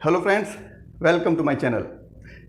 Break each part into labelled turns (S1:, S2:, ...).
S1: Hello friends, welcome to my channel.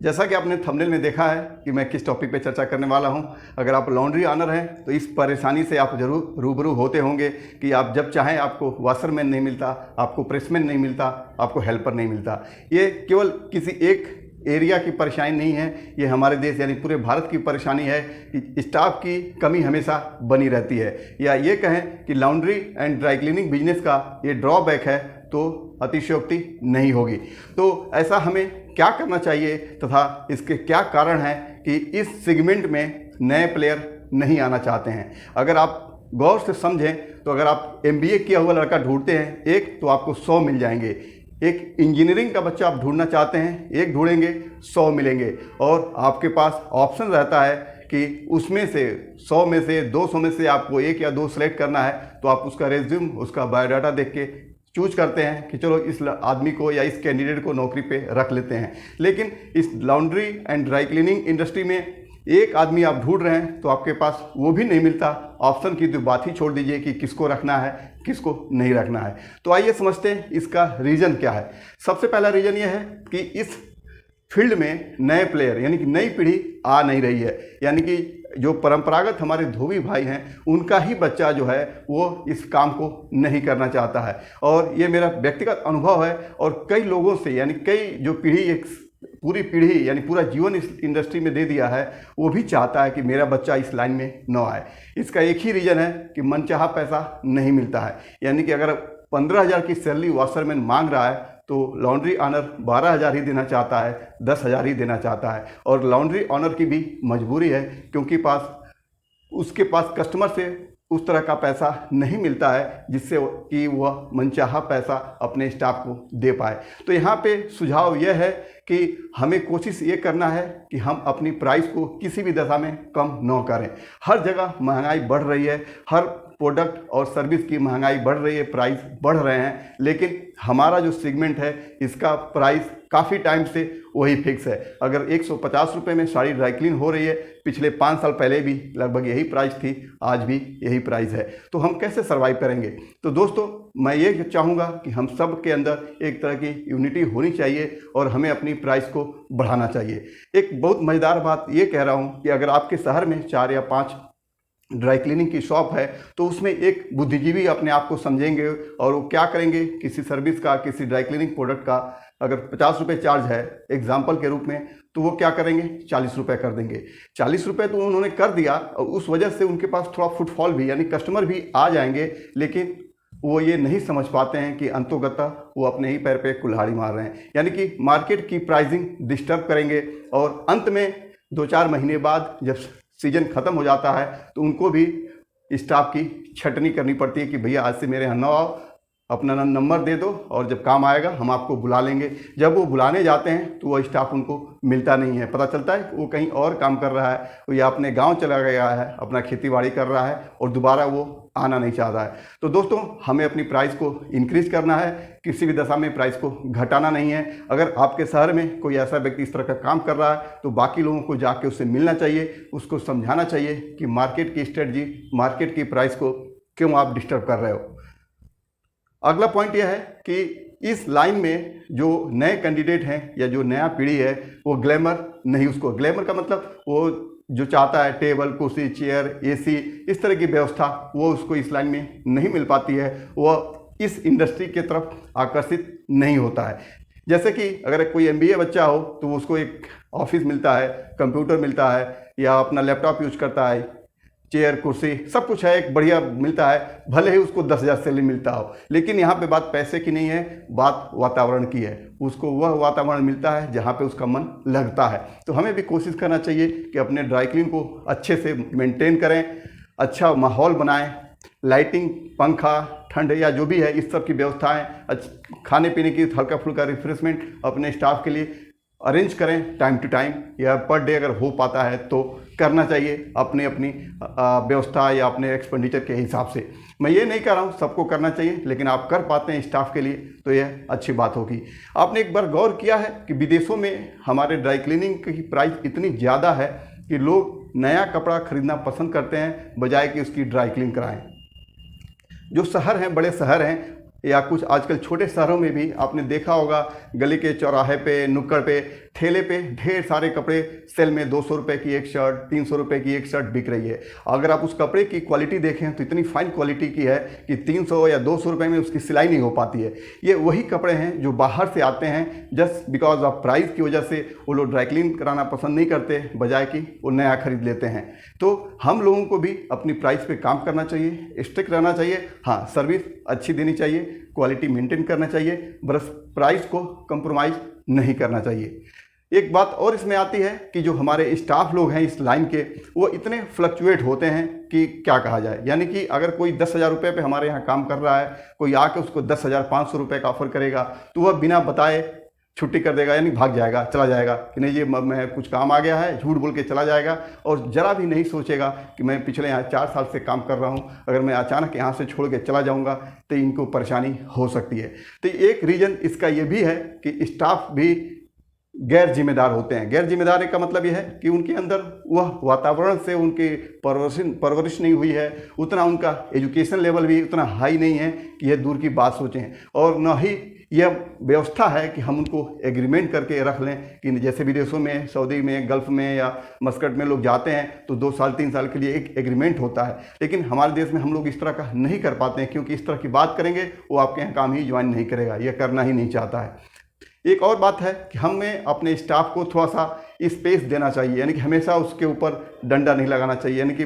S1: जैसा कि आपने थंबनेल में देखा है कि मैं किस टॉपिक पे चर्चा करने वाला हूं। अगर आप लॉन्ड्री ऑनर हैं तो इस परेशानी से आप जरूर रूबरू होते होंगे कि आप जब चाहें आपको वाशरमैन नहीं मिलता, आपको प्रेसमैन नहीं मिलता, आपको हेल्पर नहीं मिलता। ये केवल किसी एक एरिया की परेशानी नहीं है, ये हमारे देश यानी पूरे भारत की परेशानी है कि स्टाफ की कमी हमेशा बनी रहती है। या ये कहें कि laundry and dry cleaning business का ये ड्रॉबैक है तो अतिशयोक्ति नहीं होगी। तो ऐसा हमें क्या करना चाहिए तथा इसके क्या कारण हैं कि इस सेगमेंट में नए प्लेयर नहीं आना चाहते हैं। अगर आप गौर से समझें तो अगर आप MBA किया हुआ लड़का ढूंढते हैं एक तो आपको 100 मिल जाएंगे। एक इंजीनियरिंग का बच्चा आप ढूंढना चाहते हैं, एक ढूंढेंगे 100 मिलेंगे। और आपके पास ऑप्शन रहता है कि उसमें से 100 में से 200 में से आपको एक या दो सेलेक्ट करना है। तो आप उसका रेज्यूम, उसका बायोडाटा देख के चूज करते हैं कि चलो इस आदमी को या इस कैंडिडेट को नौकरी पे रख लेते हैं। लेकिन इस laundry and dry cleaning industry में एक आदमी आप ढूंढ रहे हैं तो आपके पास वो भी नहीं मिलता। ऑप्शन की तो बात ही छोड़ दीजिए कि किसको रखना है, किसको नहीं रखना है। तो आइए समझते हैं इसका रीज़न क्या है। सबसे पहला रीज़न ये है कि इस फील्ड में नए प्लेयर यानी कि नई पीढ़ी आ नहीं रही है। यानी कि जो परंपरागत हमारे धोबी भाई हैं उनका ही बच्चा जो है वो इस काम को नहीं करना चाहता है। और ये मेरा व्यक्तिगत अनुभव है और कई लोगों से यानी कई जो पीढ़ी एक पूरी पीढ़ी यानी पूरा जीवन इस इंडस्ट्री में दे दिया है वो भी चाहता है कि मेरा बच्चा इस लाइन में न आए। इसका एक ही रीज़न है कि मनचाहा पैसा नहीं मिलता है। यानी कि अगर 15,000 की सैलरी वाशरमैन मांग रहा है तो लॉन्ड्री ऑनर 12,000 ही देना चाहता है, 10,000 ही देना चाहता है। और लॉन्ड्री ऑनर की भी मजबूरी है क्योंकि उसके पास कस्टमर से उस तरह का पैसा नहीं मिलता है जिससे कि वह मनचाहा पैसा अपने स्टाफ को दे पाए। तो यहाँ पे सुझाव यह है कि हमें कोशिश ये करना है कि हम अपनी प्राइस को किसी भी दशा में कम न करें। हर जगह महंगाई बढ़ रही है, हर प्रोडक्ट और सर्विस की महंगाई बढ़ रही है, प्राइस बढ़ रहे हैं। लेकिन हमारा जो सेगमेंट है इसका प्राइस काफ़ी टाइम से वही फिक्स है। अगर 150 रुपये में साड़ी ड्राई क्लीन हो रही है, पिछले 5 साल पहले भी लगभग यही प्राइस थी, आज भी यही प्राइस है। तो हम कैसे सर्वाइव करेंगे? तो दोस्तों मैं ये चाहूँगा कि हम सब के अंदर एक तरह की यूनिटी होनी चाहिए और हमें अपनी प्राइस को बढ़ाना चाहिए। एक बहुत मज़ेदार बात ये कह रहा हूँ कि अगर आपके शहर में 4 या 5 ड्राई क्लीनिंग की शॉप है तो उसमें एक बुद्धिजीवी अपने आप को समझेंगे और वो क्या करेंगे, किसी सर्विस का, किसी ड्राई क्लीनिंग प्रोडक्ट का अगर 50 रुपये चार्ज है एग्जाम्पल के रूप में, तो वो क्या करेंगे 40 रुपये कर देंगे। 40 रुपये तो उन्होंने कर दिया और उस वजह से उनके पास थोड़ा फुटफॉल भी यानी कस्टमर भी आ जाएंगे। लेकिन वो ये नहीं समझ पाते हैं कि अंतोगतः वो अपने ही पैर पे कुल्हाड़ी मार रहे हैं। यानी कि मार्केट की प्राइसिंग डिस्टर्ब करेंगे और अंत में 2-4 महीने बाद जब सीजन ख़त्म हो जाता है तो उनको भी स्टाफ की छटनी करनी पड़ती है कि भैया आज से मेरे यहाँ न आओ, अपना नंबर दे दो और जब काम आएगा हम आपको बुला लेंगे। जब वो बुलाने जाते हैं तो वो स्टाफ उनको मिलता नहीं है। पता चलता है कि वो कहीं और काम कर रहा है, वो या अपने गांव चला गया है, अपना खेती बाड़ी कर रहा है और दोबारा वो आना नहीं चाहता है। तो दोस्तों हमें अपनी प्राइस को इंक्रीज़ करना है, किसी भी दशा में प्राइस को घटाना नहीं है। अगर आपके शहर में कोई ऐसा व्यक्ति इस तरह का काम कर रहा है तो बाकी लोगों को जाके उससे मिलना चाहिए, उसको समझाना चाहिए कि मार्केट की स्ट्रेटजी, मार्केट की प्राइस को क्यों आप डिस्टर्ब कर रहे हो। अगला पॉइंट यह है कि इस लाइन में जो नए कैंडिडेट हैं या जो नया पीढ़ी है वो ग्लैमर नहीं, उसको ग्लैमर का मतलब वो जो चाहता है टेबल, कुर्सी, चेयर, AC इस तरह की व्यवस्था वो उसको इस लाइन में नहीं मिल पाती है। वह इस इंडस्ट्री की तरफ आकर्षित नहीं होता है। जैसे कि अगर कोई MBA बच्चा हो तो उसको एक ऑफिस मिलता है, कंप्यूटर मिलता है या अपना लैपटॉप यूज करता है, चेयर, कुर्सी सब कुछ है, एक बढ़िया मिलता है, भले ही उसको 10,000 सैलरी मिलता हो। लेकिन यहाँ पे बात पैसे की नहीं है, बात वातावरण की है। उसको वह वातावरण मिलता है जहाँ पे उसका मन लगता है। तो हमें भी कोशिश करना चाहिए कि अपने ड्राई क्लीन को अच्छे से मेंटेन करें, अच्छा माहौल बनाएं, लाइटिंग, पंखा, ठंड या जो भी है इस सब की व्यवस्थाएँ, खाने पीने की हल्का फुल्का रिफ्रेशमेंट अपने स्टाफ के लिए अरेंज करें टाइम टू टाइम, या पर डे अगर हो पाता है तो करना चाहिए अपनी व्यवस्था या अपने एक्सपेंडिचर के हिसाब से। मैं ये नहीं कह रहा हूँ सबको करना चाहिए, लेकिन आप कर पाते हैं स्टाफ के लिए तो यह अच्छी बात होगी। आपने एक बार गौर किया है कि विदेशों में हमारे ड्राई क्लीनिंग की प्राइस इतनी ज़्यादा है कि लोग नया कपड़ा खरीदना पसंद करते हैं बजाय कि उसकी ड्राई क्लीन कराएं। जो शहर हैं, बड़े शहर हैं, या कुछ आजकल छोटे शहरों में भी आपने देखा होगा, गली के चौराहे पे, नुक्कड़ पे, ठेले पे ढेर सारे कपड़े सेल में 200 रुपये की एक शर्ट, 300 रुपये की एक शर्ट बिक रही है। अगर आप उस कपड़े की क्वालिटी देखें तो इतनी फाइन क्वालिटी की है कि 300 या 200 रुपये में उसकी सिलाई नहीं हो पाती है। ये वही कपड़े हैं जो बाहर से आते हैं, जस्ट बिकॉज ऑफ प्राइस की वजह से वो लोग ड्राई क्लीन कराना पसंद नहीं करते, बजाय कि वो नया खरीद लेते हैं। तो हम लोगों को भी अपनी प्राइस पे काम करना चाहिए, स्ट्रिक्ट रहना चाहिए। हाँ, सर्विस अच्छी देनी चाहिए, क्वालिटी मेंटेन करना चाहिए, बस प्राइस को कंप्रोमाइज़ नहीं करना चाहिए। एक बात और इसमें आती है कि जो हमारे स्टाफ लोग हैं इस लाइन के, वो इतने फ्लक्चुएट होते हैं कि क्या कहा जाए। यानी कि अगर कोई 10,000 रुपये पे हमारे यहाँ काम कर रहा है, कोई आके उसको 10,500 रुपये का ऑफर करेगा तो वह बिना बताए छुट्टी कर देगा, यानी भाग जाएगा, चला जाएगा कि नहीं ये मैं कुछ काम आ गया है, झूठ बोल के चला जाएगा और ज़रा भी नहीं सोचेगा कि मैं पिछले यहाँ 4 साल से काम कर रहा हूँ, अगर मैं अचानक यहाँ से छोड़ के चला जाऊँगा तो इनको परेशानी हो सकती है। तो एक रीज़न इसका ये भी है कि स्टाफ भी गैर जिम्मेदार होते हैं। गैर जिम्मेदारी का मतलब यह है कि उनके अंदर वह वातावरण से उनकी परवरिश नहीं हुई है, उतना उनका एजुकेशन लेवल भी उतना हाई नहीं है कि यह दूर की बात सोचें, और न ही यह व्यवस्था है कि हम उनको एग्रीमेंट करके रख लें कि जैसे विदेशों में, सऊदी में, गल्फ़ में या मस्कट में लोग जाते हैं तो 2 साल 3 साल के लिए एक एग्रीमेंट होता है। लेकिन हमारे देश में हम लोग इस तरह का नहीं कर पाते हैं, क्योंकि इस तरह की बात करेंगे वो आपके यहाँ काम ही ज्वाइन नहीं करेगा, यह करना ही नहीं चाहता है। एक और बात है कि हमें अपने स्टाफ को थोड़ा सा स्पेस देना चाहिए, यानी कि हमेशा उसके ऊपर डंडा नहीं लगाना चाहिए, यानी कि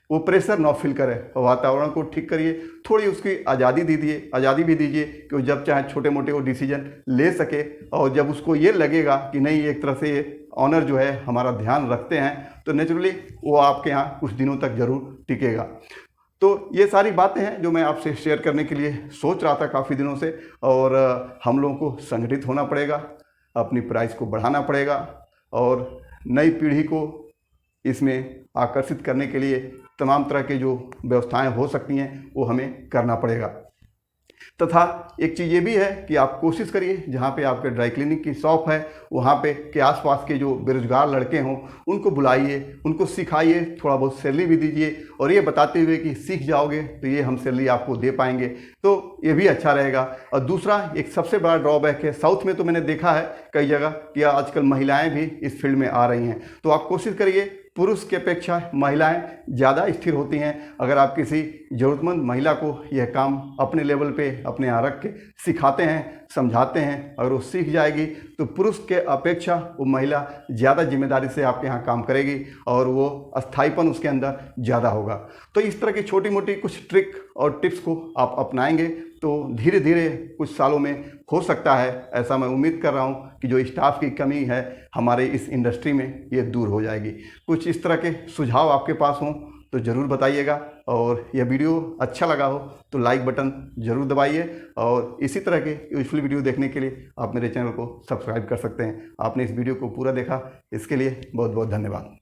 S1: वो प्रेशर ना फील करे, वातावरण को ठीक करिए, थोड़ी उसकी आज़ादी दीजिए, आज़ादी भी दीजिए कि वो जब चाहे छोटे मोटे वो डिसीजन ले सके, और जब उसको ये लगेगा कि नहीं एक तरह से ये ऑनर जो है हमारा ध्यान रखते हैं, तो नेचुरली वो आपके यहाँ कुछ दिनों तक ज़रूर टिकेगा। तो ये सारी बातें हैं जो मैं आपसे शेयर करने के लिए सोच रहा था काफ़ी दिनों से, और हम लोगों को संगठित होना पड़ेगा, अपनी प्राइस को बढ़ाना पड़ेगा, और नई पीढ़ी को इसमें आकर्षित करने के लिए तमाम तरह के जो व्यवस्थाएं हो सकती हैं वो हमें करना पड़ेगा। तथा एक चीज़ ये भी है कि आप कोशिश करिए जहाँ पे आपके ड्राई क्लीनिंग की शॉप है वहाँ पे के आसपास के जो बेरोजगार लड़के हों उनको बुलाइए, उनको सिखाइए, थोड़ा बहुत सैलरी भी दीजिए, और ये बताते हुए कि सीख जाओगे तो ये हम सैलरी आपको दे पाएंगे, तो ये भी अच्छा रहेगा। और दूसरा एक सबसे बड़ा ड्रॉबैक है, साउथ में तो मैंने देखा है कई जगह कि आजकल महिलाएँ भी इस फील्ड में आ रही हैं, तो आप कोशिश करिए, पुरुष की अपेक्षा महिलाएं ज़्यादा स्थिर होती हैं। अगर आप किसी ज़रूरतमंद महिला को यह काम अपने लेवल पे अपने यहाँ रख के सिखाते हैं, समझाते हैं, अगर वो सीख जाएगी तो पुरुष के अपेक्षा वो महिला ज़्यादा जिम्मेदारी से आपके यहाँ काम करेगी और वो स्थायीपन उसके अंदर ज़्यादा होगा। तो इस तरह की छोटी मोटी कुछ ट्रिक और टिप्स को आप अपनाएंगे तो धीरे धीरे कुछ सालों में हो सकता है, ऐसा मैं उम्मीद कर रहा हूँ कि जो स्टाफ की कमी है हमारे इस इंडस्ट्री में ये दूर हो जाएगी। कुछ इस तरह के सुझाव आपके पास हों तो ज़रूर बताइएगा, और यह वीडियो अच्छा लगा हो तो लाइक बटन ज़रूर दबाइए, और इसी तरह के यूजफुल वीडियो देखने के लिए आप मेरे चैनल को सब्सक्राइब कर सकते हैं। आपने इस वीडियो को पूरा देखा, इसके लिए बहुत बहुत धन्यवाद।